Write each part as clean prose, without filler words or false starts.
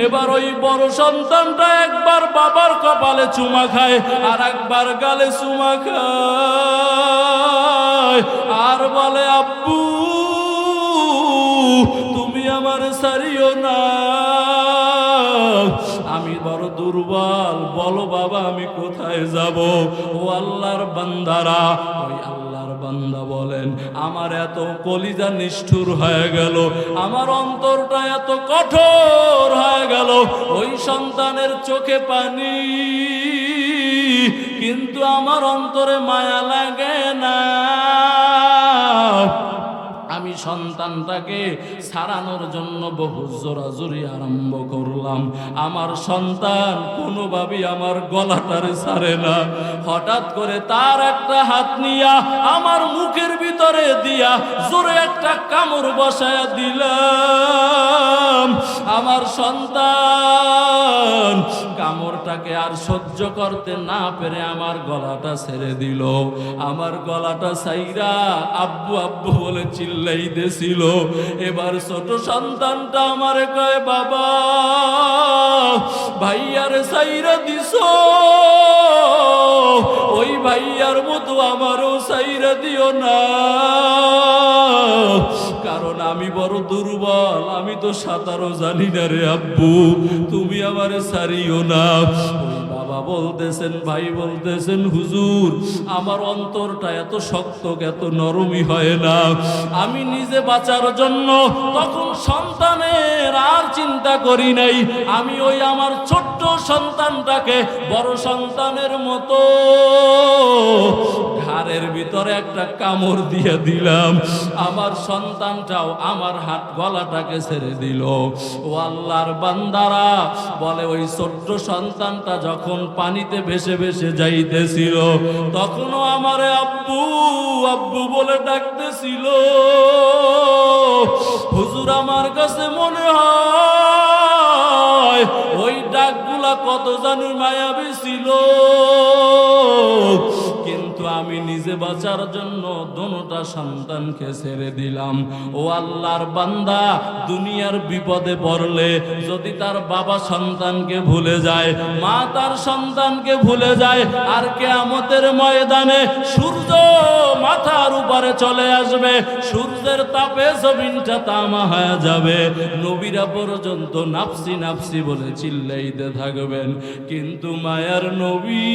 এবার ওই বড় সন্তানটা একবার বাবার কপালে চুমা খায় আর একবার গালে চুমা খায় আর বলে, আব্বু তুমি আমার ছাড়িও না, আমি বড় দুর্বল, বলো বাবা আমি কোথায় যাব। ও আল্লাহর বান্দারা, ওই আল্লাহর বান্দা বলেন, আমার এত কলিজা নিষ্ঠুর হয়ে গেল, আমার অন্তরটা এত কঠোর হয়ে গেল, ওই সন্তানের চোখে পানি কিন্তু আমার অন্তরে মায়া লাগে না। আমি সন্তানটাকে ছাড়ানোর জন্য বহু জোরাজুরি আরম্ভ করলাম, আমার সন্তান কোনোভাবেই আমার গলাটারে ছাড়ে না। হঠাৎ করে তার একটা হাত নিয়া আমার মুখের ভিতরে দিয়া জোরে একটা কামড় বসায়া দিলাম। আমার সন্তান কামড়টাকে আর সহ্য করতে না পেরে আমার গলাটা ছেড়ে দিল। আমার গলাটা ছাইরা আব্বু আব্বু বলে চিল্লাইতেছিল। এবার ছোট সন্তানটা আমারে কয়, বাবা ভাইয়ারে ছাইরা দিছো, ওই ভাইয়ার মতো আমারও ছাইরা দিও না, কারণ আমি বড় দুর্বল, আমি তো সাঁতারও জানি না রে আব্বু, তুমি আমারে ছাড়িও না। ওই বাবা বলতেছেন, ভাই বলতেছেন, হুজুর আমার অন্তরটা এত শক্ত, এত নরমই হয় না। আমি নিজে বাঁচার জন্য তখন সন্তানের আর চিন্তা করি নাই, আমি ওই আমার ছোট্ট সন্তানটাকে বড় সন্তানের মতো ঘাড়ের ভিতরে একটা কামড় দিয়ে দিলাম। আমার সন্তানটাও আমার হাত গলাটাকে ছেড়ে দিল। ও আল্লাহর বান্দারা, বলে ওই ছোট্ট সন্তানটা যখন পানিতে ভেসে ভেসে যাইতেছিল তখনও আমারে আব্বু আব্বু বলে ডাকতেছিল। হুজুর আমার কাছে মনে হয় ওই ডাকগুলা কত জানি মায়াবী ছিল, কিন্তু আমি নিজে বাঁচার জন্য দোনোটা সন্তানকে ছেড়ে দিলাম। ও আল্লাহর বান্দা, দুনিয়ার বিপদে পড়লে যদি তার বাবা সন্তানকে ভুলে যায়, মা তার সন্তানকে ভুলে যায়, আর কিয়ামতের ময়দানে সূর্য মাথার উপরে চলে আসবে, সূর্যের তাপে জমিনটা তামা হয়ে যাবে, নবীরা পর্যন্ত নাফসি নাফসি বলে চিল্লাইতে থাকবেন, কিন্তু মায়ার নবী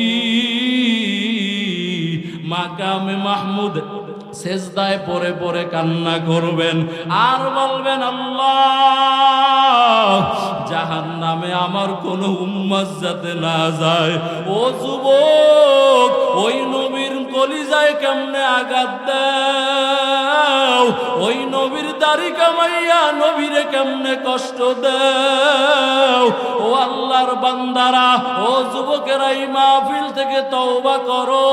মাকামে মাহমুদ সেজদায় পড়ে পড়ে কান্না করবেন আর বলবেন, আল্লাহ জাহান্নামে আমার কোনো উম্মত যাতে না যায়। ও যুবক, ওই নবীর কলিজায় কেমনে আঘাত দাও, ওই নবীর দাড়ি কামাইয়া নবীরে কেমনে কষ্ট দাও। ও আল্লাহর বান্দারা, ও যুবকেরা, এই মাহফিল থেকে তওবা করো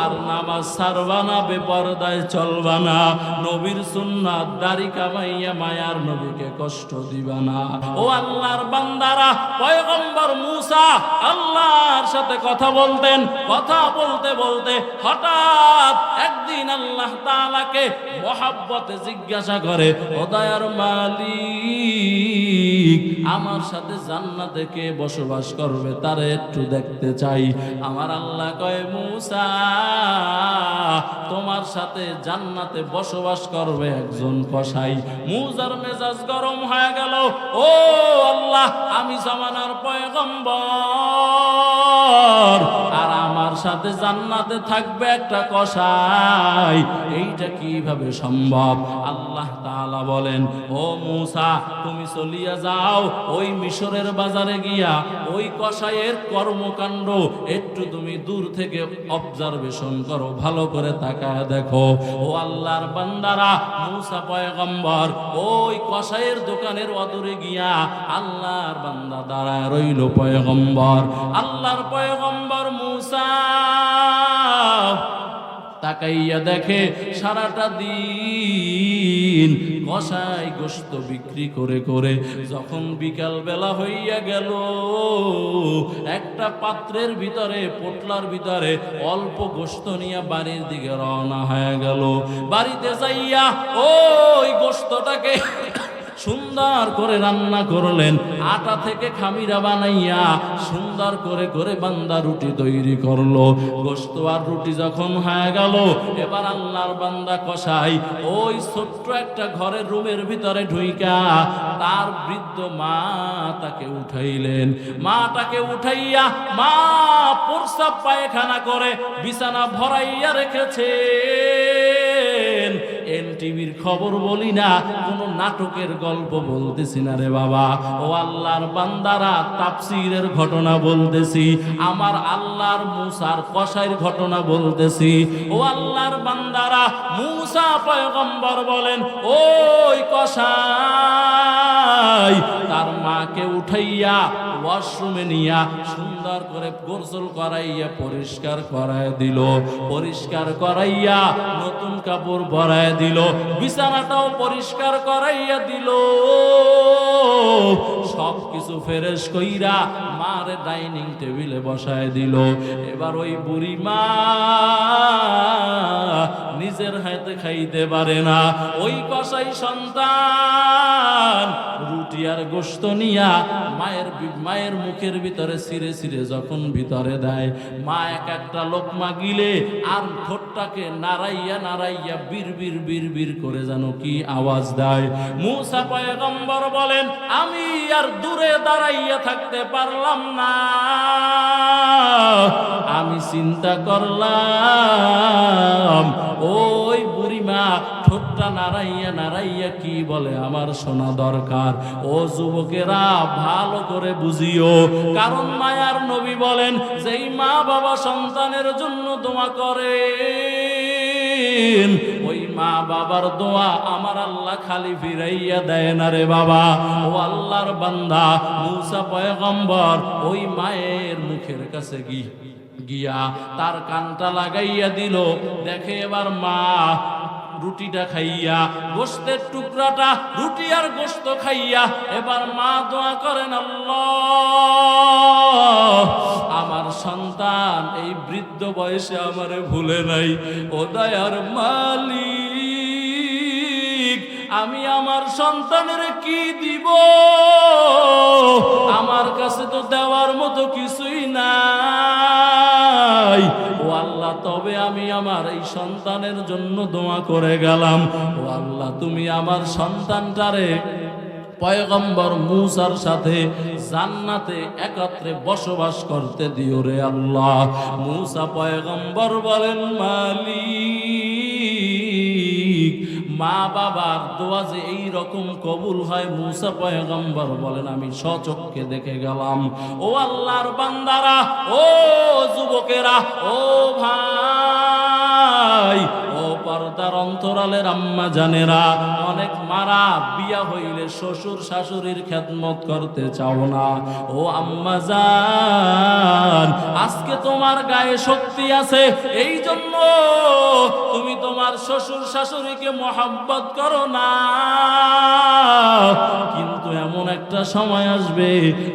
আর নামাজ ছাড়বা না, বেপরদায় চলবা না, নবীর সুন্নাত দাড়ি কামাইয়া মায়ার নবীকে কষ্ট দিবা না। ও আল্লাহর বান্দারা, পয়গম্বর মুসা আল্লাহর সাথে কথা বলতেন, কথা বলতে বলতে হঠাৎ একদিন আল্লাহ তাআলাকে মহব্বতে জিজ্ঞাসা করে, ও দয়ার মালিক, আমার সাথে জান্নাতে কে বসবাস করবে তারে একটু দেখতে চাই। আমার আল্লাহ কয়, মুসা তোমার সাথে জান্নাতে বসবাস করবে একজন কসাই। মুসার মেজাজ গরম হয়ে গেল, ও আল্লাহ, আমি জামানার পয়গম্বর আর আমার সাথে জান্নাতে থাকবে একটা কসাই, এইটা কিভাবে সম্ভব? আল্লাহ তাআলা বলেন, ও মুসা তুমি চলিয়া যাও, ওই মিশরের বাজারে গিয়া ওই কসাইয়ের কর্মকাণ্ড একটু তুমি দূর থেকে অবজারভেশন করো, ভালো করে তাকায় দেখো। ও আল্লাহর বান্দারা, মুসা পয়গম্বর ওই কসাইয়ের দোকানের অদূরে গিয়া আল্লাহর বান্দা দাঁড়ায় রইল পয়গম্বর। আল্লাহর পয়গম্বর মুসা তাকাইয়া দেখে সারাটা দিন কসাই গোশত বিক্রি করে করে যখন বিকাল বেলা হইয়া গেল, একটা পাত্রের ভিতরে, পোটলার ভিতরে অল্প গোশত নিয়ে বাড়ির দিকে রওনা হয়ে গেল। বাড়িতে যাইয়া ওই গোশতটাকে সুন্দর করে রান্না করলেন, আটা থেকে খামিরা বানাইয়া সুন্দর করে করে বান্দা রুটি তৈরি করলো। গোশত আর রুটি যখন হয়ে গেল, এবার আল্লাহর বান্দা কসাই ওই ছোট্ট একটা ঘরের রুমের ভিতরে ঢুইকা তার বৃদ্ধ মা তাকে উঠাইলেন। মাটাকে উঠাইয়া মা প্রস্রাব পায়খানা করে বিছানা ভরাইয়া রেখেছে। এনটিভির খবর বলি না, কোন নাটকের গল্প বলতেছি না রে বাবা। ও আল্লাহর বান্দারা, তাফসীরের ঘটনা বলতেছি, আমার আল্লাহর মুসার কসাইর ঘটনা বলতেছি। ও আল্লাহর বান্দারা, মুসা পয়গম্বর বলেন ওই কসাই তার মাকে উঠাইয়া ওয়াশরুমে নিয়া সুন্দর করে গোসল করাইয়া পরিষ্কার করায় দিল, পরিষ্কার করাইয়া নতুন কাপড় পরায় দিল, বিছানাটাও পরিষ্কার করাইয়া দিল, সব কিছু ফ্রেশ কইরা মার ডাইনিং টেবিলে বসায় দিল। এবার ওই বুড়ি মা নিজের হাতে খাইতে পারে না, ওই কসাই সন্তান রুটি আর গোশত নিয়া মায়ের মুখের ভিতরে ছিঁড়ে ছিঁড়ে যখন ভিতরে দেয়, মা এক একটা লোকমা গিলে আর ঠোঁটটাকে নাড়াইয়া নাড়াইয়া বীর বীর বীর বীর করে যেন কি আওয়াজ দেয়। মুসা পয়গম্বর বলেন আমি আর দূরে দাঁড়াইয়া থাকতে পারলাম না, আমি চিন্তা করলাম ওই বুড়িমা ঠোঁটটা নাড়াইয়া নাড়াইয়া কি বলে আমার শোনা দরকার। ও যুবকেরা ভালো করে বুঝিও, কারণ মায়ার নবী বলেন যেই মা বাবা সন্তানের জন্য দোয়া করে ওই মা বাবার দোয়া আমার আল্লাহ খালি ফিরাইয়া দেয় না রে বাবা। ও আল্লাহর বান্দা, মুসা পয়গম্বর ওই মায়ের মুখের কাছে গিয়া তার কানটা লাগাইয়া দিল, দেখে এবার মা রুটিটা খাইয়া, গোশতের টুকরাটা রুটি আর গোশত খাইয়া এবার মা দোয়া করেন আল্লাহ আমার সন্তান এই বৃদ্ধ বয়সে আমারে ভুলে নাই, ও দয়ার মালিক আমি আমার সন্তানের কি দিব, আমার কাছে তো দেওয়ার মতো কিছুই নাই। ও আল্লাহ তবে আমি আমার এই সন্তানের জন্য দোয়া করে গেলাম, ও আল্লাহ তুমি আমার সন্তানটারে পয়গম্বর মুসার সাথে জান্নাতে একত্রে বসবাস করতে দিও রে আল্লাহ। মুসা পয়গম্বর বলেন মালিক মা বাবার দোয়া যে এই রকম কবুল হয়, মুসা পয়গম্বর বলেন আমি স্বচক্ষে দেখে গেলাম। ও আল্লাহর বান্দারা, ও যুবকেরা, ও ভাই, ও পর্দার অন্তরালের আম্মা জানেরা, অনেক মারা বিয়া হইলে শ্বশুর শাশুড়ির খেদমত করতে চাও না। ও আম্মা জান, আজকে তোমার গায়ে শক্তি আছে, এই জন্য তুমি তোমার শ্বশুর শাশুড়িকে মহব্বত করো না, কিন্তু এমন একটা সময় আসবে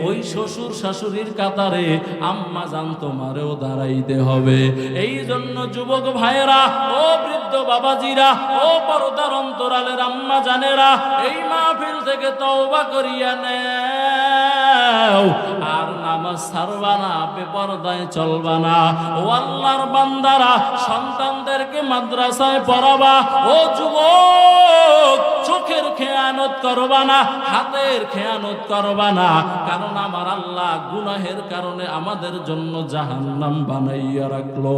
ওই শ্বশুর শাশুড়ির কাতারে আম্মা জান তোমারেও দাঁড়াইতে হবে। এই জন্য যুবক ভাইয়েরা, ও বৃদ্ধ বাবাজিরা, ও পর্দার অন্তরালের আম্মা জানেরা, এই মাহফিল থেকে তওবা করিয়া নেও, আর নামাজ ছাড়বা না, বেপরদায় চলবা না। ও আল্লাহর বান্দারা, সন্তানদেরকে মাদ্রাসায় পড়াবা। ও যুবক, চোখের খেয়ানত করবা না, হাতের খেয়ানত করবা না, কারণ আমার আল্লাহ গুনাহের কারণে আমাদের জন্য জাহান্নাম বানাইয়া রাখলো।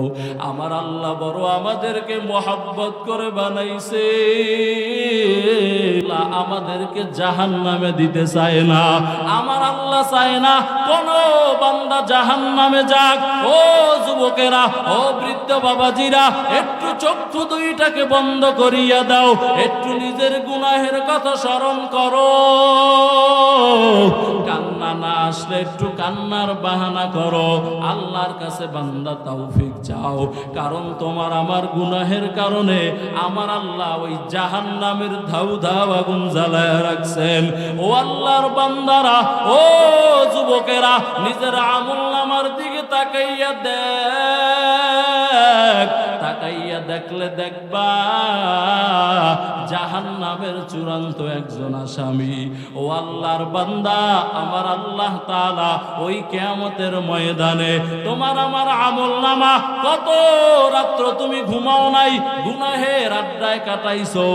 আমার আল্লাহ বড় আমাদেরকে মহব্বত করে বানাইছে, আমাদেরকে জাহান্নামে দিতে চায় না। আমার আল্লাহ চায় না কোন বান্দা জাহান্নামে যাক। ও যুবকেরা, ও বৃদ্ধ বাবাজিরা, একটু চক্ষু দুইটাকে বন্ধ করিয়া দাও, একটু নিজের গুনাহের কথা স্মরণ করো। কান্না না আসলে একটু কান্নার বাহানা করো, আল্লাহর কাছে বান্দা তৌফিক চাও, কারণ তোমার আমার গুনাহের কারণে আমার আল্লাহ ওই জাহান্নামের ধাউ ধাউ আগুন জ্বালায় রাখছেন। ও আল্লাহর বান্দারা, ও যুবকেরা, নিজের আমলনামার দিকে তাকাইয়া দেখ, দেখ, তাকাইয়া দেখলে দেখবা জাহান্নামের চূড়ান্ত একজন আসামি। ও আল্লাহর বান্দা, আমার আল্লাহ তাআলা ওই কিয়ামতের ময়দানে তোমার আমার আমলনামা, কত রাত্র তুমি ঘুমাও নাই, গুনাহের আড্ডায় কাটাইছো,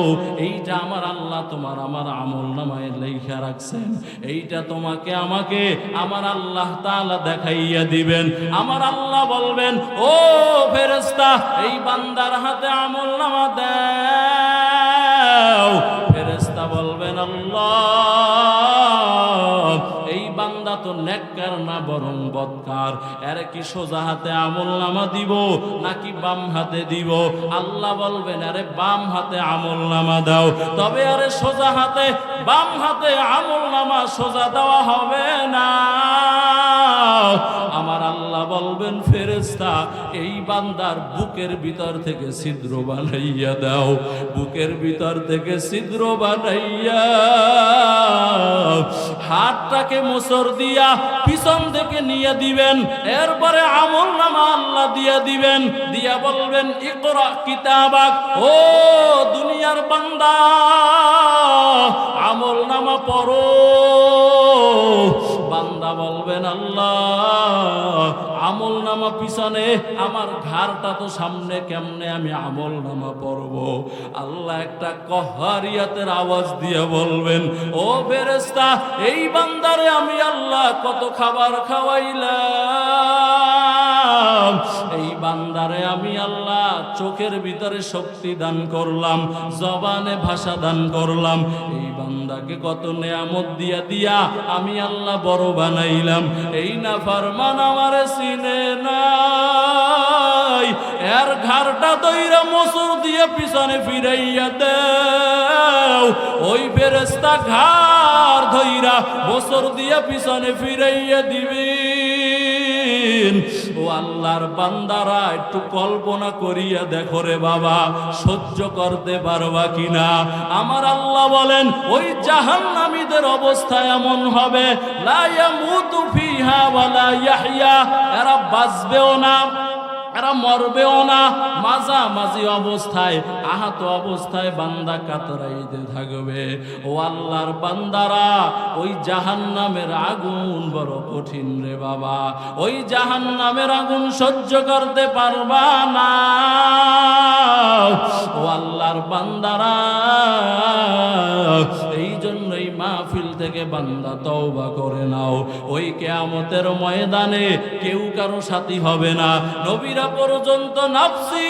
এইটা আমার আল্লাহ তোমার আমার আমলনামায় লেখা রাখছেন। এইটা তোমাকে আমাকে আমার আল্লাহ তাআলা দেখাইয়া দিবেন। আমার আল্লাহ বলবেন, ও ফেরেশতা, এই বান্দার হাতে আমলনামা দাও। ফেরেশতা বলবেন, আল্লাহ, এই বান্দা তো নেককার না বরং বদকার, এর কি সোজা হাতে আমলনামা দিব নাকি বাম হাতে দিব? আল্লাহ বলবেন, আরে বাম হাতে আমলনামা দাও। তবে আরে সোজা হাতে বাম হাতে আমলনামা সোজা দেওয়া হবে না। আমার আল্লাহ বলবেন, ফেরেশতা, এই বান্দার বুকের ভিতর থেকে ছিদ্র বানাইয়া দাও। বুকের ভিতর থেকে ছিদ্র বানাইয়া হাতটাকে মোচর দিয়া পিছন থেকে নিয়ে দিবেন। এরপরে আমলনামা আল্লাহ দিয়া দিবেন, দিয়া বলবেন, ইকরা কিতাবাক, ও দুনিয়ার বান্দা, আমলনামা পড়ো। বান্দা বলবেন, আল্লাহ, আমলনামা পিছনে, আমার ঘাড়টা তো সামনে, কেমনে আমি আমলনামা পড়ব? আল্লাহ একটা কহারিয়াতের আওয়াজ দিয়ে বলবেন, ও ফেরেশতা, এই বান্দারে আমি আল্লাহ কত খাবার খাওয়াইলাম, এই বান্দারে আমি আল্লাহ চোখের ভিতরে শক্তি দান করলাম, জবানে ভাষা দান করলাম, এই বান্দাকে কত নেয়ামত দিয়া দিয়া আমি আল্লাহ বড় বানাইলাম। এই নাফরমান আমারে চিনে নাই, এর ঘাড়টা দইরা মোচর দিয়ে পিছনে ফিরাইয়া দেও। ওই ফেরেশতা ঘাড় ধইরা মোচর দিয়ে পিছনে ফিরাইয়া দিবেন। ও আল্লাহর বান্দারা, একটু কল্পনা করিয়া দেখো রে বাবা, সহ্য করতে পারবা কিনা? আমার আল্লাহ বলেন, ওই জাহান্নামীদের অবস্থা এমন হবে, লা ইয়ামুতু ফিহা ওয়ালা ইয়াহইয়া, এরা বাঁচবেও না, এরা মরবেও না, মাঝামাঝি অবস্থায়, আহত অবস্থায় বান্দা কাতরাইতে থাকবে। ও আল্লাহর বান্দারা, ওই জাহান্নামের আগুন বড় কঠিন রে বাবা, ওই জাহান্নামের আগুন সহ্য করতে পারবা না। ও আল্লাহর বান্দারা, এই জন্যই মাহফিল থেকে বান্দা তওবা করে নাও। ওই কিয়ামতের ময়দানে কেউ কারো সাথী হবে না, নবীরা পর্যন্ত নাফসি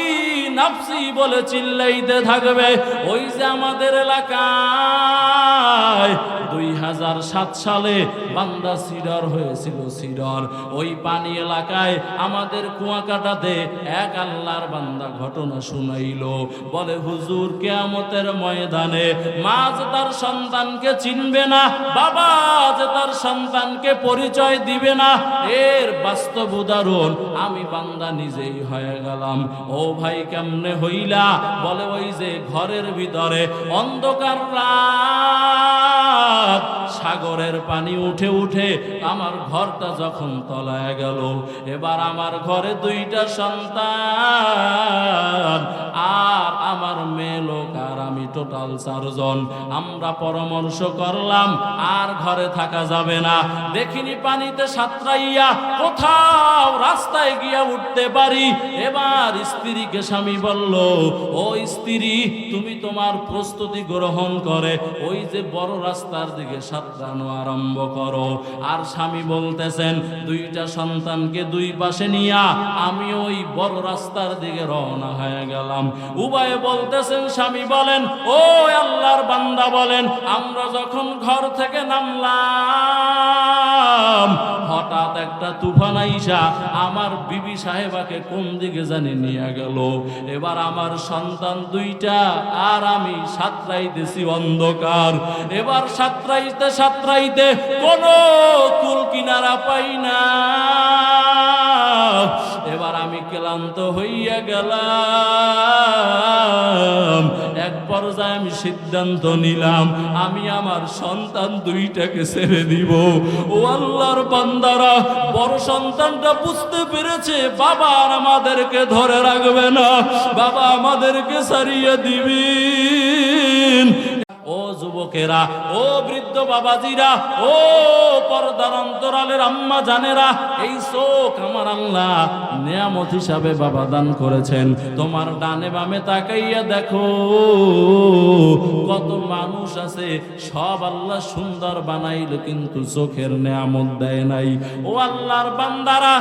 নাফসি বলে চিল্লাইতে থাকবে। ওই যে আমাদের এলাকায় 2007 সালে বান্দা সিডর হয়েছিল, সিডর, ওই পানি এলাকায় আমাদের কুয়াকাটাতে এক আল্লাহর বান্দা ঘটনা শুনাইলো। বলে, হুজুর, কিয়ামতের ময়দানে মা যে তার সন্তানকে চিনবে না, বাবা যে তার সন্তানকে পরিচয় দিবে না, এর বাস্তব উদাহরণ আমি বান্দা নিজেই হয়ে গেলাম। ও ভাই, কেমনে হইলা? বলে, ওই যে ঘরের ভিতরে অন্ধকার রাত, সাগরের পানি উঠে উঠে আমার ঘরটা যখন তলায় গেল, এবার আমার ঘরে 2টা সন্তান আর আমার মেয়ে লোক আর আমি, টোটাল 4 জন। আমরা পরামর্শ করলাম আর ঘরে থাকা যাবে না, দেখিনি পানিতে সাঁতরাইয়া কোথাও রাস্তায় গিয়া উঠতে পারি। এবার স্ত্রীকে স্বামী বলল, ও স্ত্রী, তুমি তোমার প্রস্তুতি গ্রহণ করে ওই যে বড় রাস্তার দিকে সাঁতরানো আরম্ভ করো। আর স্বামী বলতেছেন, 2টা সন্তানকে 2 পাশে নিয়া আমি ওই বড় রাস্তার দিকে রওনা হয়ে গেলাম। উভয়ে বলতেছেন, স্বামী বলেন, ও আল্লাহর বান্দা বলেন, আমরা যখন ঘর থেকে নামলাম, হঠাৎ একটা তুফান আইসা আমার বিবি সাহেবাকে কোন দিকে জানি নিয়ে গেল। এবার আমার সন্তান 2টা আর আমি সাঁতরাইতেছি অন্ধকার। এবার সাঁতরাইতে সাঁতরাইতে কোনো কুল কিনারা পাই না। এবার আমি ক্লান্ত হইয়া গেলাম। এক পর্যায়ে আমি সিদ্ধান্ত নিলাম আমি আমার সন্তান দুইটাকে ছেড়ে দিব। ও আল্লাহর বান্দারা, বড় সন্তানটা বুঝতে পেরেছে বাবা আর আমাদেরকে ধরে রাখবে না, বাবা আমাদেরকে ছাড়িয়ে দিবেন। ও যুবকেরা, ও বৃদ্ধ বাবাজিরা, ও পর্দার অন্তরালের আম্মা জানেরা, এই চোখ আমার আল্লাহ নিয়ামত হিসাবে বাবা দান করেছেন। তোমার ডানে বামে তাকাইয়া দেখো কত মানুষ আছে, সব আল্লাহ সুন্দর বানাইল কিন্তু চোখের নিয়ামত দেয় নাই। ও আল্লাহর বান্দারা,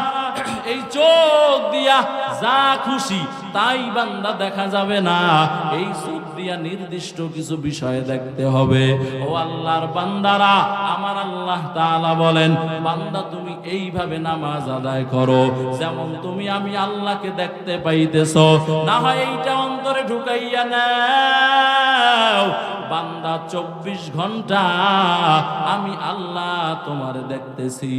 এই চোখ দিয়া যা খুশি তাই বান্দা দেখা যাবে না, এই চোখ দিয়া নির্দিষ্ট কিছু বিষয় দেখতে হবে। ও আল্লাহর বান্দারা, আমার আল্লাহ তাআলা বলেন, বান্দা তুমি এইভাবে নামাজ আদায় করো যেমন তুমি আমি আল্লাহকে দেখতে পাইতেছো। না হয় এইটা অন্তরে ঢুকাইয়া নাও, বান্দা 24 ঘন্টা আমি আল্লাহ তোমার দেখতেছি।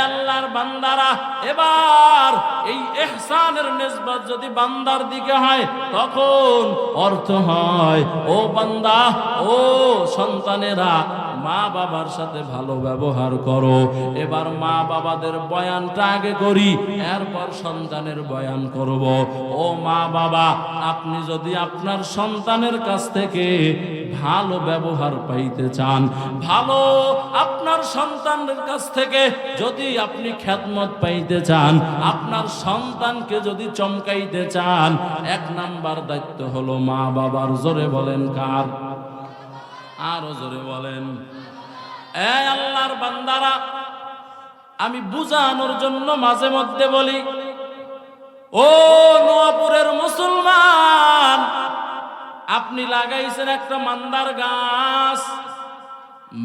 আল্লাহর বান্দারা, এবার এই ইহসানের নিসবত যদি বান্দার দিকে হয় তখন অর্থ হয়, ও বান্দা, ও সন্তানেরা, মা বাবার সাথে ভালো ব্যবহার করো। এবার মা বাবাদের বয়ানটা আগে করি, এরপর সন্তানের বয়ান করব। ও মা বাবা, আপনি যদি আপনার সন্তানের কাছ থেকে ভালো ব্যবহার পাইতে চান, ভালো আপনার সন্তানের কাছ থেকে যদি আপনি খেদমত পাইতে চান, আপনার সন্তানকে যদি চমকাইতে চান, 1 নাম্বার দায়িত্ব হলো মা বাবার। জোরে বলেন কার? আরো জোরে বলেন। আল্লাহর বান্দারা, আমি বুঝানোর জন্য মাঝে মধ্যে বলি, ও নোয়াপুরের মুসলমান, আপনি লাগাইছেন একটা মান্দার গাছ,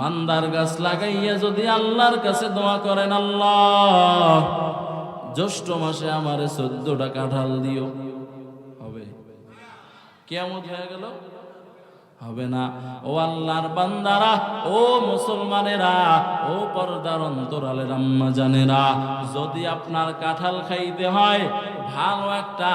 মান্দার গাছ লাগাইয়া যদি আল্লাহর কাছে দোয়া করেন, আল্লাহ জ্যৈষ্ঠ মাসে আমারে 14টা কাঁঠাল দিও, হবে? কিয়ামত হয়ে গেল? হবে না। ও আল্লাহর বান্দারা, ও মুসলমানেরা, ও পর্দার অন্তরালের আম্মা জানেরা, যদি আপনার কাঁঠাল খাইতে হয়, ভালো একটা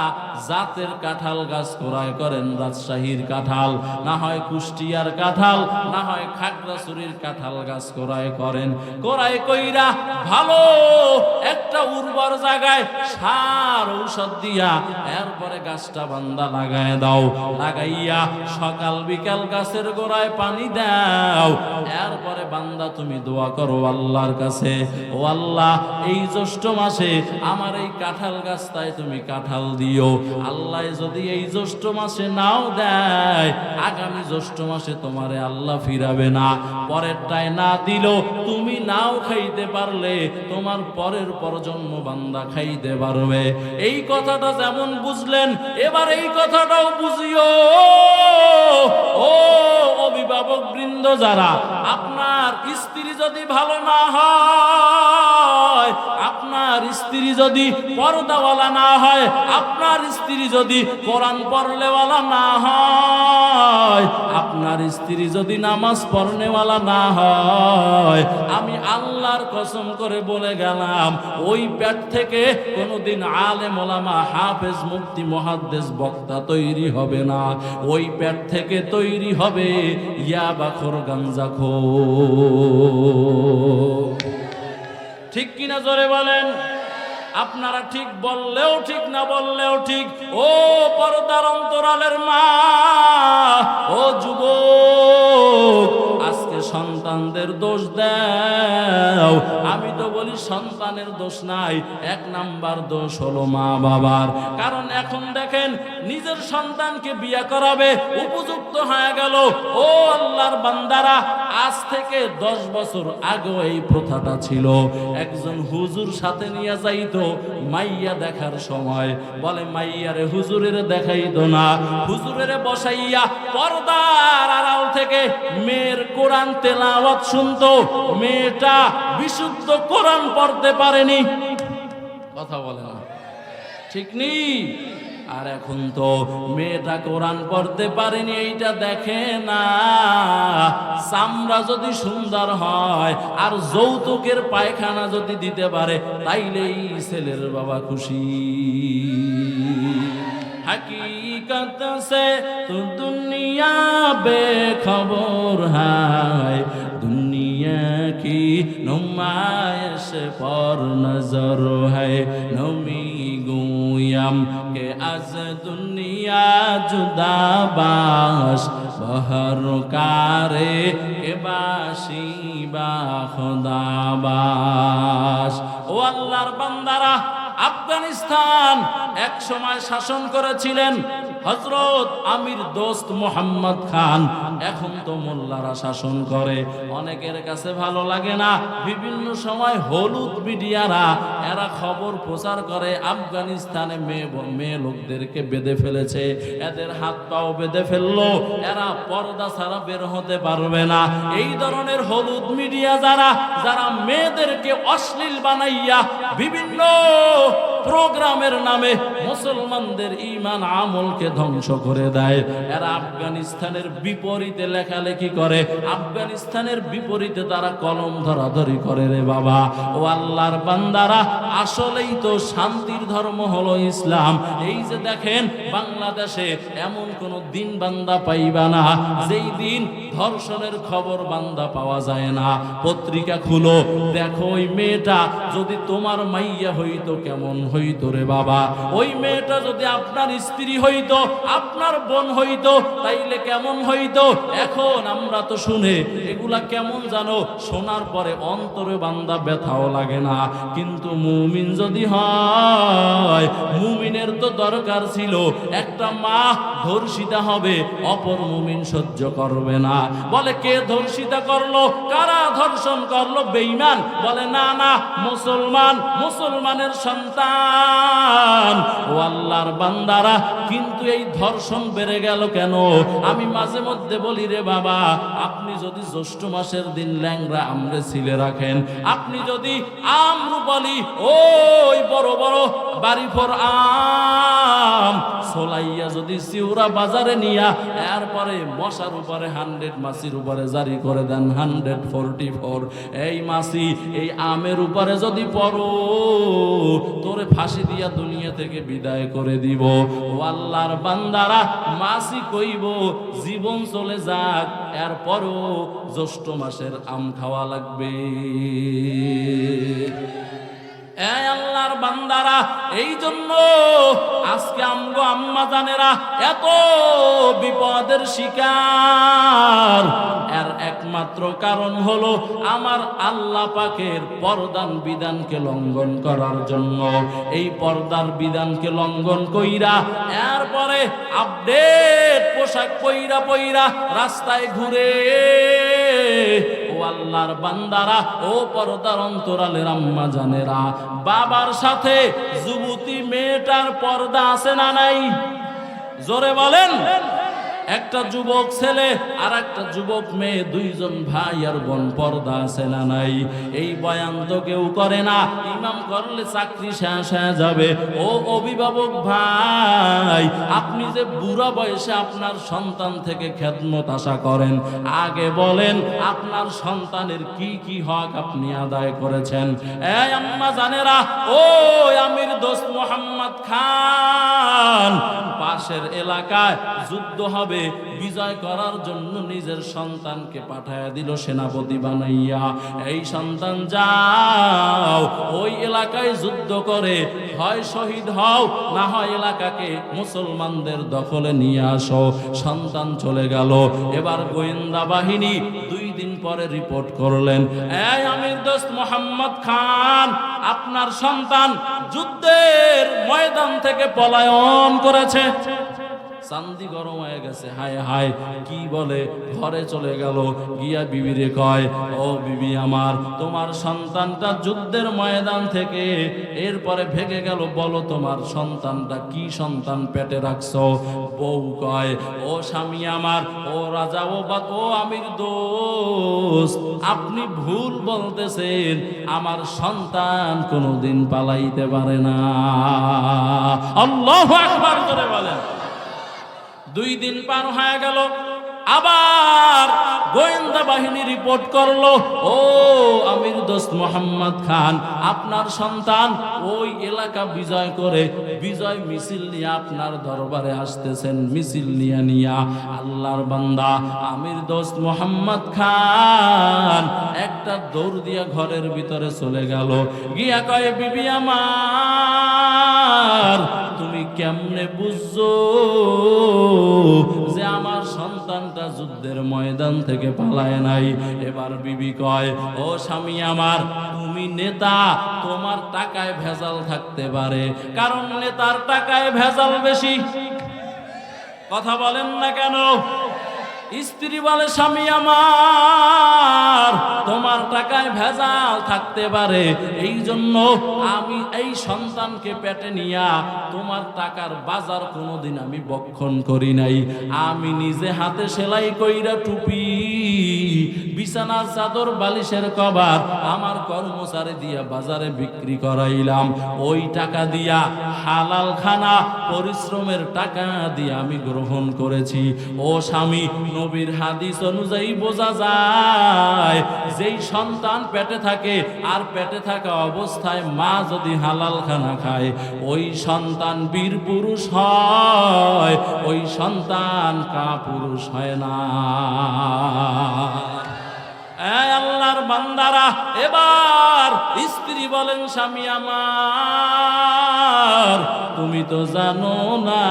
জাতের কাঁঠাল গাছ ক্রয় করেন। রাজশাহীর কাঁঠাল, না হয় কুষ্টিয়ার কাঁঠাল, না হয় খাগড়াছড়ির কাঁঠাল গাছ ক্রয় করেন। ক্রয় কইরা ভালো একটা উর্বর জায়গায় সার ঔষধ দিয়া এরপরে গাছটা বান্দা লাগায় দাও। লাগাইয়া সকাল বিকাল গাছের গোড়ায় পানি দাও। এরপরে বান্দা তুমি দোয়া করো আল্লাহর কাছে, ও আল্লাহ এই জ্যৈষ্ঠ মাসে আমার এই কাঁঠাল গাছটায় তুমি কাঁঠাল দিও। আল্লাহ যদি এই জ্যৈষ্ঠ মাসে নাও দেয়, আগামী জ্যৈষ্ঠ মাসে তোমারে আল্লাহ ফিরাবে না। পরেরটায় না দিল, তুমি নাও খাইতে পারলে তোমার পরের প্রজন্ম বান্দা খাইতে পারবে। এই কথাটা যেমন বুঝলেন, এবার এই কথাটাও বুঝিও। ও অভিভাবক বৃন্দ যারা, আপনার স্ত্রী যদি ভালো না হয়, আপনার স্ত্রী যদি পর্দাওয়ালা না হয়, আপনার স্ত্রী যদি কোরআন পড়লেওয়ালা না হয়, আপনার স্ত্রী যদি নামাজ পড়নেওয়ালা না হয়, আমি আল্লাহর কসম করে বলে গেলাম, ওই পেট থেকে কোনোদিন আলেম ওলামা হাফেজ মুফতি মুহাদ্দিস বক্তা তৈরি হবে না। ওই পেট থেকে তৈরি হবে ইয়াবাখোর গাঞ্জাখোর। ঠিক কিনা জোরে বলেন? আপনারা ঠিক বললেও ঠিক, না বললেও ঠিক। ও পর্দার অন্তরালের মা, ও যুবক, আজকে সন্তানদের দোষ দাও। আমি তো বলি সন্তানের দোষ নাই, 1 নাম্বার দোষ হলো মা বাবার। কারণ এখন দেখেন, নিজের সন্তানকে বিয়ে করাবে, উপযুক্ত হয়ে গেল। ও আল্লাহর বান্দারা, আজ থেকে 10 বছর আগে এই প্রথাটা ছিল। একজন হুজুর সাথে নিয়ে যাইতো মাইয়া দেখার সময়, বলে মাইয়ারে হুজুরের দেখাইতো না, হুজুরের বসাইয়া পর্দার আড়াল থেকে মেয়ের কোরআন তেলাওয়াত শুনতো। মেয়েটা বিশুদ্ধ কোরআন পড়তে পারেনি, কথা বলে না, ঠিক নেই? আর এখন তো মেয়েটা কোরআন পড়তে পারেনি, এইটা দেখে না। চামড়া যদি সুন্দর হয় আর যৌতুকের পায়খানা যদি দিতে পারে, তাইলেই ছেলের বাবা খুশি। हकीकत से तो दुनिया बेखबर है, दुनिया की नुमाइश पर नजर है। नमी गुयम के अज दुनिया जुदा बाश बहर कारे के बाशी बा खुदा बाश। ও আল্লাহর বান্দারা, আফগানিস্তান এক সময় শাসন করেছিলেন হযরত আমির দোস্ত মোহাম্মদ খান। এখন তো মোল্লারা শাসন করে। অনেকের কাছে ভালো লাগে না, বিভিন্ন সময় হলুদ মিডিয়ারা এরা খবর প্রচার করে আফগানিস্তানে মেয়ে লোকদেরকে বেঁধে ফেলেছে, এদের হাত পাও বেঁধে ফেললো, এরা পর্দা ছাড়া বের হতে পারবে না। এই ধরনের হলুদ মিডিয়া যারা মেয়েদেরকে অশ্লীল বানাইয়া বিভিন্ন প্রোগ্রামের নামে মুসলমানদের ঈমান আমলকে ধ্বংস করে দেয়, এরা আফগানিস্তানের বিপরীতে লেখালেখি করে, আফগানিস্তানের বিপরীতে তারা কলম ধরাধরি করে। রে বাবা, ও আল্লাহর বান্দারা, আসলেই তো শান্তির ধর্ম হলো ইসলাম। এই যে দেখেন বাংলাদেশে এমন কোন দিন বান্দা পাইবা না যেই দিন ধর্ষণের খবর বান্দা পাওয়া যায় না। পত্রিকা খুলো, দেখো ওই মেয়েটা যদি তোমার মাইয়া হইতো কেমন হইতো রে বাবা, ওই মেয়েটা যদি আপনার স্ত্রী হইতো, আপনার বোন হইতো, তাইলে কেমন হইতো। এখন আমরা তো শুনে এগুলা কেমন জানো, শোনার পরে অন্তরে বান্দা ব্যথাও লাগে না। কিন্তু মুমিন যদি হয়, মুমিনের তো দরকার ছিল একটা মা ধর্ষিতা হবে, অপর মুমিন সহ্য করবে না। বলে কে ধর্ষিতা করলো, কারা ধর্ষণ করলো? বেঈমান। বলে না না, মুসলমান, মুসলমানের সন্তান। ও আল্লাহর বান্দারা, কিন্তু এই ধর্ষণ বেড়ে গেল কেন? আমি মাঝে মধ্যে বলি রে বাবা, আপনি যদি জ্যৈষ্ঠ মাসের দিন ল্যাংরা আমরে ছিলে রাখেন, আপনি যদি আমরু বলি ওই বড় বড় বাড়ি ফোর আম সোলাইয়া যদি সিউরা বাজারে নিয়া এরপরে মশার উপরে 100 মাছির উপরে জারি করে দেন 144, এই মাছি এই আমের উপরে যদি পড়ো, তোরে ফাঁসি দিয়া দুনিয়া থেকে বিদায় করে দিব। ও আল্লাহর বান্দারা, মাছি কইব জীবন চলে যাক, এরপরও জ্যৈষ্ঠ মাসের আম খাওয়া লাগবে। এই আল্লাহর বান্দারা, এই জন্য আজকে আমগো আম্মা জানেরা এত বিপদের শিকার, এর একমাত্র কারণ হলো আমার আল্লাহ পাকের পর্দার বিধানকে লঙ্ঘন করার জন্য। এই পর্দার বিধানকে লঙ্ঘন কইরা এরপরে আপডেট পোশাক পইরা রাস্তায় ঘুরে। ও আল্লাহর বান্দারা, ও পর্দার অন্তরালের আম্মা জানেরা, বাবার সাথে যুবতী মেয়েটার পর্দা আছে না নাই? জোরে বলেন। একটা যুবক ছেলে আর একটা যুবক মেয়ে, দুইজন ভাই আর বোন, পর্দা আছে না নাই? এই বয়ান তো কেউ করে না, ইমাম করলে চাকরি শেষ হয়ে যাবে। ও অভিভাবক ভাই, আপনি যে বুড়া বয়সে আপনার সন্তান থেকে খেদমত আশা করেন, আগে বলেন আপনার সন্তানের কি কি হক আপনি আদায় করেছেন। এই আম্মা জানেরা, ও আমির দোস্ত মোহাম্মদ খান পাশের এলাকায় যুদ্ধ হবে, বিজয় করার জন্য নিজের সন্তানকে পাঠায় দিল সেনাপতি বানাইয়া। এই সন্তান যাও ওই এলাকায় যুদ্ধ করে, হয় শহীদ হও, না হয় এলাকাকে মুসলমানদের দখলে নিয়ে আসো। সন্তান চলে গেল। এবার গোয়েন্দা বাহিনী 2 দিন পরে রিপোর্ট করলেন, এই আমির দোস্ত মোহাম্মদ খান, আপনার সন্তান যুদ্ধের ময়দান থেকে পলায়ন করেছে। চান্দি গরম হয়ে গেছে। হায় হায়, কি বলে? ঘরে চলে গেল, গিয়া বিবিরে কয়, ও বিবি আমার, তোমার সন্তানটা যুদ্ধের ময়দান থেকে এরপরে ভেগে গেল, বলো তোমার সন্তানটা কি সন্তান পেটে রাখছো? বউ কয়, ও স্বামী আমার, ও রাজা, ও আমির দোস্ত, আপনি ভুল বলতেছেন, আমার সন্তান কোনোদিন পালাইতে পারে না। আল্লাহু আকবার করে বলেন। 2 দিন পার হয়ে গেল, আবার গোয়েন্দা বাহিনী রিপোর্ট করলো, ও আমির দোস্ত মোহাম্মদ খান, আপনার সন্তান ওই এলাকা বিজয় করে বিজয় মিছিল নিয়ে আপনার দরবারে আসতেছেন, মিছিল নিয়া আল্লাহর বান্দা আমির দোস্ত মোহাম্মদ খান একটা দৌড় দিয়া ঘরের ভিতরে চলে গেল, গিয়া কয়, বিবি আমার, তুমি কেমনে বুঝছো যে আমার সন্তানটা যুদ্ধের ময়দান থেকে পালায় নাই? এবার বিবি কয়, ও স্বামী আমার, তুমি নেতা, তোমার টাকায় ভেজাল থাকতে পারে, কারণ নেতার টাকায় ভেজাল বেশি। কথা বলেন না কেন? স্ত্রী বলে, স্বামী আমার, তোমার টাকায় ভেজাল থাকতে পারে, এই জন্য আমি এই সন্তানকে পেটে নিয়া তোমার টাকার বাজার কোনোদিন আমি বক্ষণ করি নাই। আমি নিজে হাতে সেলাই কইরা টুপি, বিছানার চাদর, বালিশের কভার আমার কর্মচারী দিয়া বাজারে বিক্রি করাইলাম। ওই টাকা দিয়া হালাল খানা পরিশ্রমের টাকা দিয়ে আমি গ্রহণ করেছি। ও স্বামী, নবীর হাদিস অনুযায়ী বোঝা যায়, যেই সন্তান পেটে থাকে আর পেটে থাকা অবস্থায় মা যদি হালাল খানা খায়, ওই সন্তান বীর পুরুষ হয়, ওই সন্তান কাপুরুষ হয় না। আল্লাহর বান্দারা, এবার স্ত্রী বলেন, স্বামী আমার, তুমি তো জানো না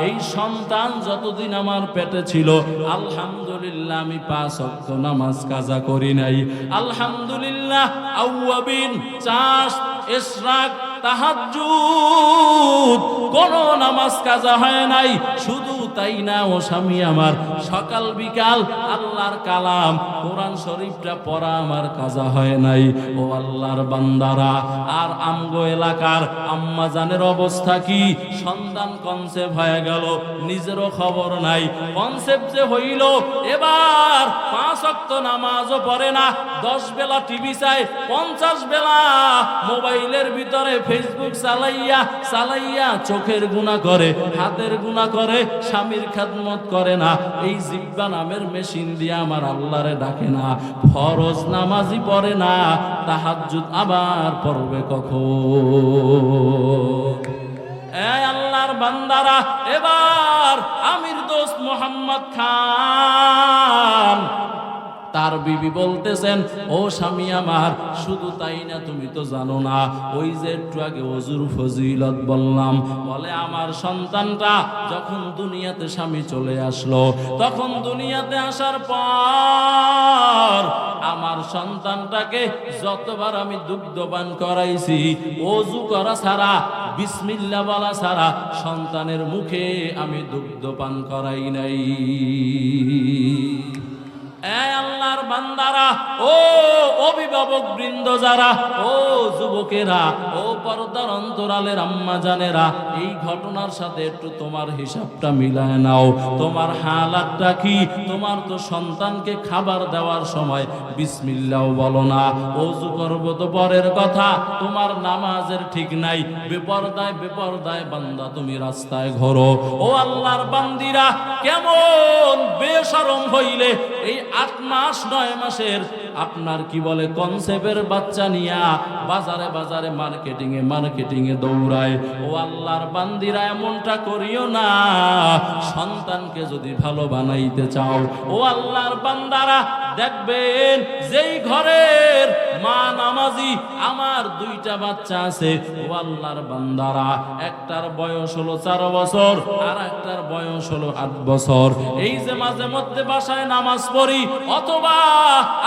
এই সন্তান যতদিন আমার পেটে ছিল, আলহামদুলিল্লাহ আমি 5 ওয়াক্ত নামাজ কাজা করি নাই। আলহামদুলিল্লাহ আউয়াবিন, চাষ, ইশরাক, তাহাজ্জুদ কোন নামাজ কাজা হয় নাই। শুধু তাই না, ও স্বামী আমার, সকাল বিকাল আল্লাহর কালাম কোরআন শরীফটা পড়া আমার কাজা হয় নাই। ও আল্লাহর বান্দারা, আর আমগো এলাকার আম্মা জানের অবস্থা কি? সন্তান কনসেপ্ট হয়ে গেল, নিজেরও খবর নাই। কনসেপ্ট যে হইল, এবার 5 ওয়াক্ত নামাজও পড়ে না, 10 বেলা টিভি চায়, 50 বেলা মোবাইলের ভিতরে ফেসবুক চালাইয়া চোখের গুনাহ করে, হাতের গুনাহ করে, স্বামীর খেদমত করে না। এই জিব্বা নামের মেশিন দিয়ে আমার আল্লাহরে ডাকে না, ফরজ নামাজই পড়ে না, তাহাজ্জুদ আবার পড়বে কখন? আল্লাহর বান্দারা, এবার আমির দোস্ত মোহাম্মদ খান তার বিবি বলতেছেন, ও স্বামী আমার, শুধু তাই না, তুমি তো জানো না, ওই যে একটু আগে ওযুর ফজিলত বললাম, বলে আমার সন্তানটা যখন দুনিয়াতে স্বামী চলে আসলো, তখন দুনিয়াতে আসার পর আমার সন্তানটাকে যতবার আমি দুগ্ধপান করাইছি, ওযু করা ছাড়া, বিসমিল্লাহ বলা ছাড়া সন্তানের মুখে আমি দুগ্ধপান করাই নাই। আল্লাহর বান্দারা, ও অভিভাবক বৃন্দ যারা, ও যুবকেরা, ও পর্দার অন্তরালের আম্মা জানেরা, এই ঘটনার সাথে একটু তোমার হিসাবটা মিলায় নাও। তোমার হালাতটা কি? তোমার তো সন্তানকে খাবার দেওয়ার সময় বিসমিল্লাহ বলো না, ওযু করবো তো পরের কথা, তোমার নামাজের ঠিক নাই, বেপরদায় বান্দা তুমি রাস্তায় ঘোরো। ও আল্লাহর বান্দিরা, কেমন বেশরম হইলে এই 8 মাস 9 মাসের আপনার কি বলে কনসেপ্টের বাচ্চা নিয়া বাজারে মার্কেটিং এ দৌড়ায়। ও আল্লাহর বান্দিরা, এমনটা করিও না। সন্তানকে যদি ভালো বানাইতে চাও, ও আল্লাহর বান্দারা, দেখবেন যেই ঘরের মা নামাজি, আমার 2টা বাচ্চা আছে, ও আল্লাহর বান্দারা, একটার বয়স হলো 4 বছর আর একটার বয়স হলো 8 বছর। এই যে মাঝে মধ্যে বাসায় নামাজ পড়ি, অথবা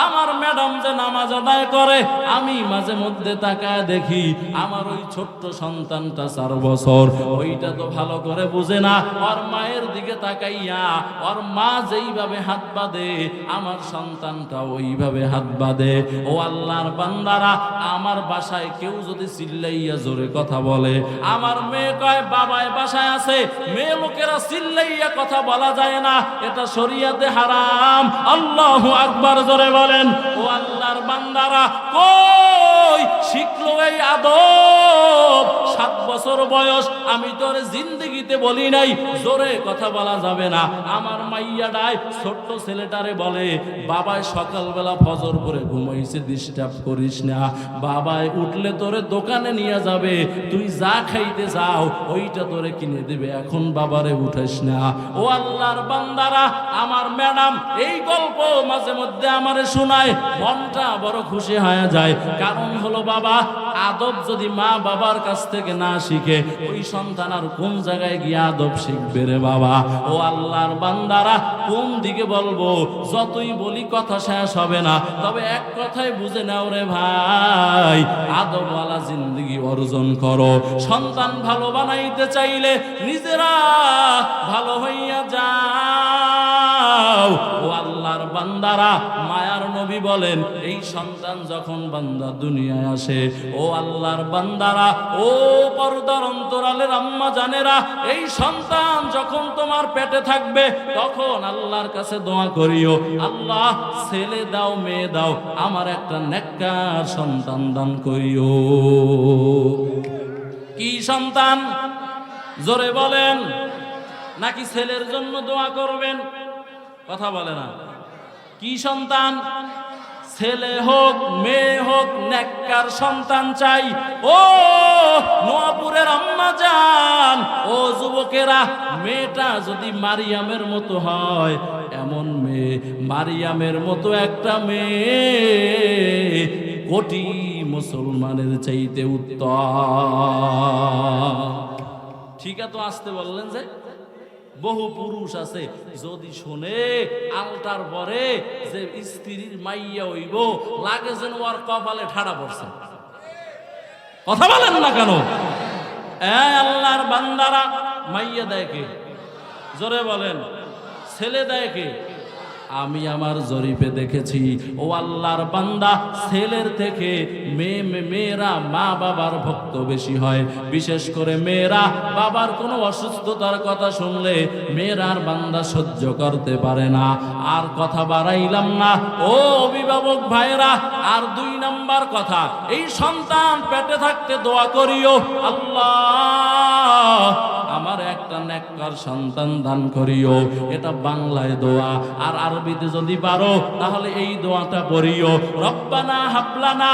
আমার ম্যাডাম যে নামাজ আদায় করে, আমি মাঝে মধ্যে তাকায় দেখি আমার ওই ছোট্ট সন্তানটা 4 বছর, ওইটা তো ভালো করে বুঝে না, ওর মায়ের দিকে তাকাইয়া ওর মা যেইভাবে হাত বাঁধে, আমার সন্তানটা ওইভাবে হাত বাঁধে। ও আল্লাহর বান্দারা, আমার বাসায় কেউ যদি চিল্লাইয়া জোরে কথা বলে, আমার মেয়ে কয় বাবাই বাসায় আছে, মেয়ে লোকেরা চিল্লাইয়া কথা বলা যায় না, এটা শরীয়তে হারাম। আল্লাহু আকবার জোরে বলেন। ও আল্লাহর আল্লাহর বান্দারা কই শিখলো এই আদব? 7 বছর বয়স, আমি তোর জিন্দেগিতে বলি নাই জোরে কথা বলা যাবে না। আমার মাইয়াডাই ছোট্ট ছেলেটারে বলে, বাবাই সকালবেলা ফজর করে ঘুমাইছে, ডিস্টার্ব করিস না, বাবাই উঠলে তোরে দোকানে নিয়ে যাবে, তুই যা খাইতে যাও ওইটা তোরে কিনে দিবে, এখন বাবারে উঠাইস না। ও আল্লাহর বান্দারা, আমার ম্যাডাম এই গল্প মাঝে মধ্যে আমারে শোনায়, মনটা বড় খুশি হয়ে যায়। কারণ হলো বাবা, আদব যদি মা বাবার কাছ থেকে না শিখে, ওই সন্তান আর কোন জায়গায় গিয়ে আদব শিখবে রে বাবা? ও আল্লাহর বান্দারা, কোন দিকে বলবো? যতই বলি কথা শেষ হবে না। তবে এক কথাই বুঝে নাও রে ভাই, আদবওয়ালা জিন্দেগি অর্জন করো। সন্তান ভালো বানাইতে চাইলে নিজেরা ভালো হইয়া যাও। ও আল্লাহর বান্দারা, মায়ার নবী বলেন, এই সন্তান যখন বান্দা দুনিয়ায় আসে, ও আল্লাহর বান্দারা, ও পর্দার অন্তরালের আম্মা জানেরা, এই সন্তান যখন তোমার পেটে থাকবে তখন আল্লাহর কাছে দোয়া করিও, আল্লাহ ছেলে দাও মেয়ে দাও, আমার একটা নেককার সন্তান দান করিও। কি সন্তান? জোরে বলেন। নাকি ছেলের জন্য দোয়া করবেন? কথা বলে না। কি সন্তান? ছেলে হোক মেয়ে হোক, নেককার সন্তান চাই। ও নোয়াপুরের আম্মা জান, ও যুবকেরা, মেয়েটা যদি মারিয়ামের মতো হয়, এমন মেয়ে, মারিয়ামের মতো একটা মেয়ে কোটি মুসলমানের চাইতে উত্তম। ঠিক আছে, তো আসতে বললেন যে বহু পুরুষ আছে, যদি শোনে আলটার পরে যে স্ত্রীর মাইয়া হইব, লাগে যেন ওর কপালে ঠাড়া পড়ছে। কথা বলেন না কেন? আল্লাহর বান্দারা, মাইয়া দেয় কে? জোরে বলেন। ছেলে দেয় কে? আমি আমার জরিপে দেখেছি, ও আল্লাহর বান্দা, ছেলের থেকে মেয়েরা মা বাবার ভক্ত বেশি হয়। বিশেষ করে মেয়েরা বাবার কোনো অসুস্থতার কথা শুনলে মেয়েরার বান্দা সহ্য করতে পারে না। আর কথা বাড়াইলাম না ও অভিভাবক ভাইরা। আর 2 নাম্বার কথা, এই সন্তান পেটে থাকতে দোয়া করিও, আল্লাহ আমার একটা নেককার সন্তান দান করিও। এটা বাংলায় দোয়া। আর আরবিতে যদি পারো তাহলে এই দোয়াটা পড়িও, রব্বানা হাবলানা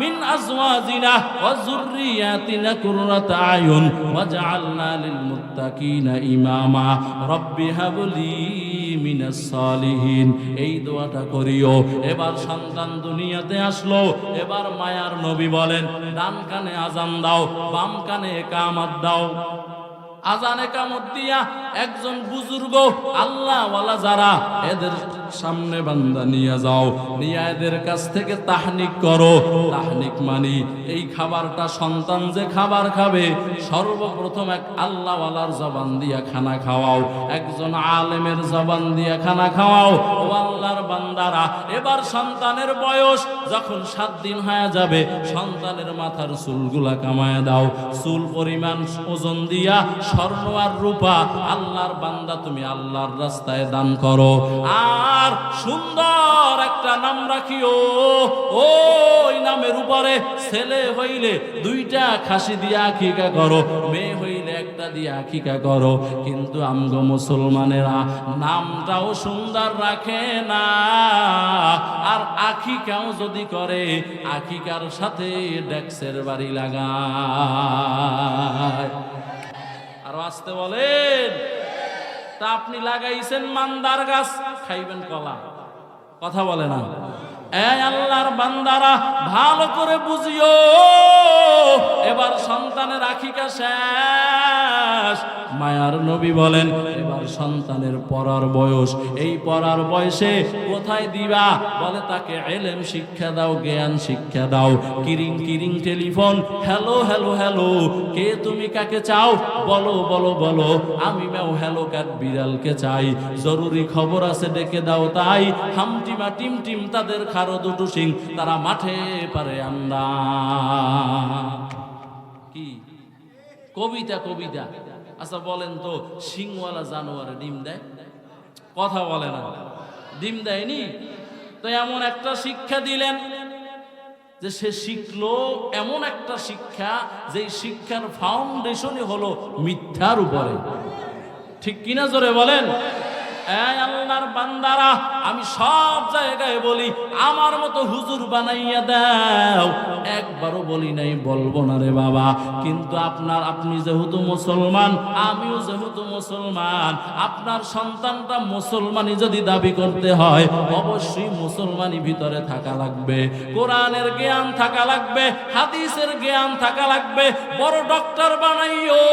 মিন আজওয়াজিনা ওয়া যুররিয়াতিনা কুররাতা আয়ুন ওয়াজআলনা লিল মুত্তাকিনা ইমামা রব্বি হাবলি মিনাস সালিহিন। এই দোয়াটা করিও। এবার সন্তান দুনিয়াতে আসলো, এবার মায়ার নবী বলেন, ডান কানে আজান দাও, বাম কানে ইকামত দাও। আজানে কামত দিয়া একজন বুজুর্গ আল্লাহওয়ালা যারা, এদের সামনে বান্দা নিয়ে যাও, নিয়ে এদের কাছ থেকে তাহনিক করো। তাহনিক মানি এই খাবারটা সন্তান যে খাবার খাবে, সর্বপ্রথম এক আল্লাহওয়ালার জবান দিয়া খানা খাওয়াও, একজন আলেমের জবান দিয়া খানা খাওয়াও। ও আল্লাহর বান্দারা, এবার সন্তানের বয়স যখন 7 দিন হয়ে যাবে, সন্তানের মাথার চুলগুলা কামায় দাও। চুল পরিমাণ ওজন দিয়া স্বর্ণ আর রূপা আল্লাহর বান্দা তুমি আল্লাহর রাস্তায় দান করো। আর সুন্দর একটা নাম রাখিও, ওই নামের উপরে ছেলে হইলে 2টা খাসি দিয়া আকিকা করো, মেয়ে হইলে 1টা দিয়া আকিকা করো। কিন্তু আমগো মুসলমানেরা নামটাও সুন্দর রাখে না, আর আকিকাও যদি করে, আকিকার সাথে ডেক্সের বাড়ি লাগায়। আর আসতে বলেন, তা আপনি লাগাইছেন মান্দার গাছ, খাইবেন কলা। কথা বলে না। আল্লাহর বান্দারা, ভালো করে বুঝিও, এবার সন্তানের আকিকা শেষ। মায়ার নবী বলেন, এবার সন্তানের পড়ার বয়স। এই পড়ার বয়সে কোথায় দিবা? বলে তাকে ইলম শিক্ষা দাও, জ্ঞান শিক্ষা দাও। কিরিং কিরিং টেলিফোন, হ্যালো হ্যালো হ্যালো, কে তুমি কাকে চাও? বলো বলো বলো, আমি ম্যাও হ্যালো ক্যাট বিড়ালকে চাই। জরুরি খবর আছে ডেকে দাও তাই। হামটিমা টিম টিম তাদের খারো 2টো সিং, তারা মাঠে পারে আন্দা। কি কবিতা কবিতা? আচ্ছা বলেন তো, সিংওয়ালা জানোয়ারে ডিম দেয়? কথা বলে না। ডিম দেয়নি তো এমন একটা শিক্ষা দিলেন যে সে শিখলো এমন একটা শিক্ষা, যে শিক্ষার ফাউন্ডেশনই হলো মিথ্যার উপরে। ঠিক কিনা জোরে বলেন? এই আল্লাহর বান্দারা, আমি সব জায়গায় বলি আমার মতো হুজুর বানাইয়া দাও, একবারও বলি নাই, বলবো না রে বাবা। কিন্তু আপনি যেহেতু মুসলমান, আমিও যেহেতু মুসলমান, আপনার সন্তানটা মুসলমানই যদি দাবি করতে হয়, অবশ্যই মুসলমানই ভিতরে থাকা লাগবে, কোরআনের জ্ঞান থাকা লাগবে, হাদিসের জ্ঞান থাকা লাগবে। বড় ডক্টর বানাইও,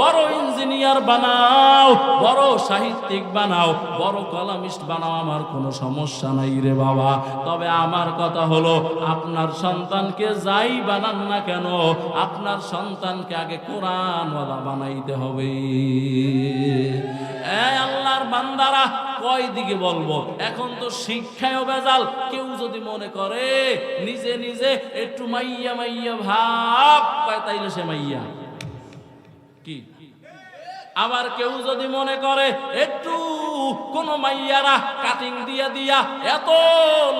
বড় ইঞ্জিনিয়ার বানাও, বড় সাহিত্যিক বানাও, বড় কলামিস্ট বানাও, আমার কোনো সমস্যা নাই রে বাবা। তবে আমার কথা হলো, আপনার সন্তানকে যাই বানান না কেন, আপনার সন্তানকে আগে কোরআনওয়ালা বানাইতে হবে। এই আল্লাহর বান্দারা, কয় দিকে বলবো, এখন তো শিক্ষায়ও বেজাল। কেউ যদি মনে করে নিজে নিজে একটু মাইয়া মাইয়া ভাব পায়, তাইলে সে মাইয়া কি। আবার কেউ যদি মনে করে একটু কোন মাইয়ারা কাটিং দিয়া দিয়া এত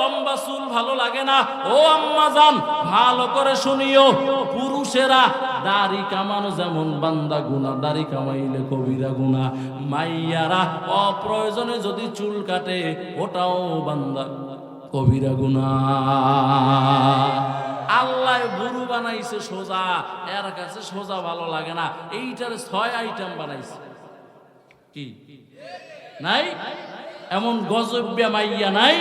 লম্বা চুল ভালো লাগে না, ও আম্মা জান ভালো করে শুনিও, পুরুষেরা দাড়ি কামানো যেমন বান্দা গুনাহ, দাড়ি কামাইলে কবিরা গুনাহ। মাইয়ারা অপ্রয়োজনে যদি চুল কাটে, ওটাও বান্দা কবিরা গুনাহ। আল্লাহ গুরু বানাইছে সোজা, এর কাছে সোজা ভালো লাগে না, এইটার 6 আইটেম বানাইছে। কি নাই? এমন গজব্যা মাইয়া নাই।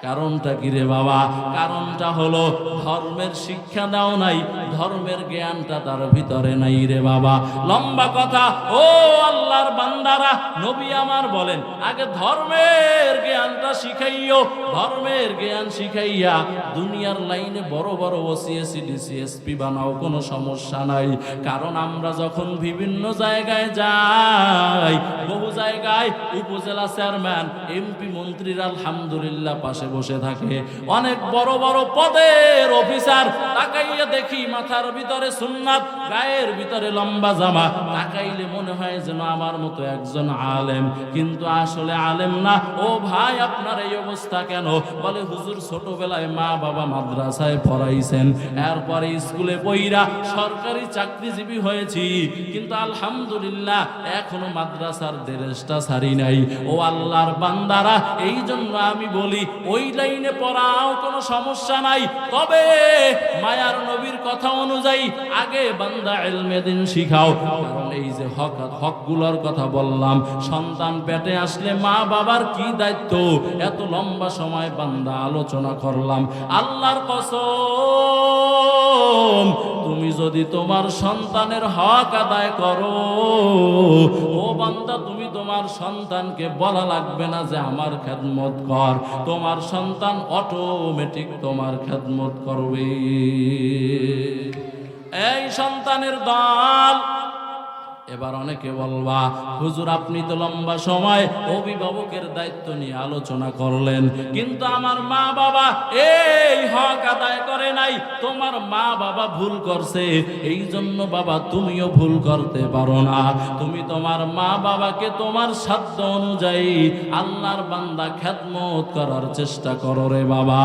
কারণটা কি রে বাবা? কারণটা হলো ধর্মের শিক্ষা দাও নাই, ধর্মের জ্ঞানটা তার ভিতরে নাই রে বাবা। লম্বা কথা, ও আল্লাহর বান্দারা, নবী আমার বলেন আগে ধর্মের জ্ঞানটা শিখাইও। ধর্মের জ্ঞান শিখাইয়া দুনিয়ার লাইনে বড় বড় ওসিএসি ডিসিএসপি বানাও, কোনো সমস্যা নাই। কারণ আমরা যখন বিভিন্ন জায়গায় যাই, বহু জায়গায় উপজেলা চেয়ারম্যান, এমপি, মন্ত্রীরা আলহামদুলিল্লাহ পাশে বসে থাকে, অনেক বড় বড় পদের অফিসার। তাকাইয়া দেখি মাথার ভিতরে সুন্নাত, গায়ের ভিতরে লম্বা জামা, তাকাইলে মনে হয় যেন আমার মতো একজন আলেম, কিন্তু আসলে আলেম না। ও ভাই, আপনার এই অবস্থা কেন? বলে হুজুর ছোটবেলায় মা বাবা মাদ্রাসায় পড়াইছেন, এরপরে স্কুলে পড়া সরকারি চাকরিজীবী হয়েছি, কিন্তু আলহামদুলিল্লাহ এখনো মাদ্রাসার ড্রেসটা ছাড়ি নাই। ও আল্লাহর বান্দারা, এই জন্য আমি বলি ওই লাইনে পড়াও, কোনো সমস্যা নাই। তবে মায়ার নবীর কথা অনুযায়ী আগে বান্দা ইলমে দ্বীন শিখাও। কারণ এই যে হকগুলোর কথা বললাম, সন্তান পেটে আসলে মা বাবার কি দায়িত্ব, এত লম্বা সময় বান্দা আলোচনা করলাম। আল্লাহর কসম, তুমি যদি তোমার সন্তানের হক আদায় করো, ও বান্দা, তুমি তোমার সন্তানকে বলা লাগবে না যে আমার খেদমত কর, তোমার সন্তান অটোমেটিক তোমার খেদমত করবে। এই সন্তানের দল। এবার অনেকে বলবা, হুজুর আপনি তো লম্বা সময় অভিভাবকের দায়িত্ব নিয়ে আলোচনা করলেন, কিন্তু আমার মা বাবা এই হক আদায় করে নাই। তোমার মা বাবা ভুল করছে, এই জন্য বাবা তুমিও ভুল করতে পারো না। তুমি তোমার মা বাবাকে তোমার সাধ্য অনুযায়ী আল্লাহর বান্দা খেদমত করার চেষ্টা করো রে বাবা।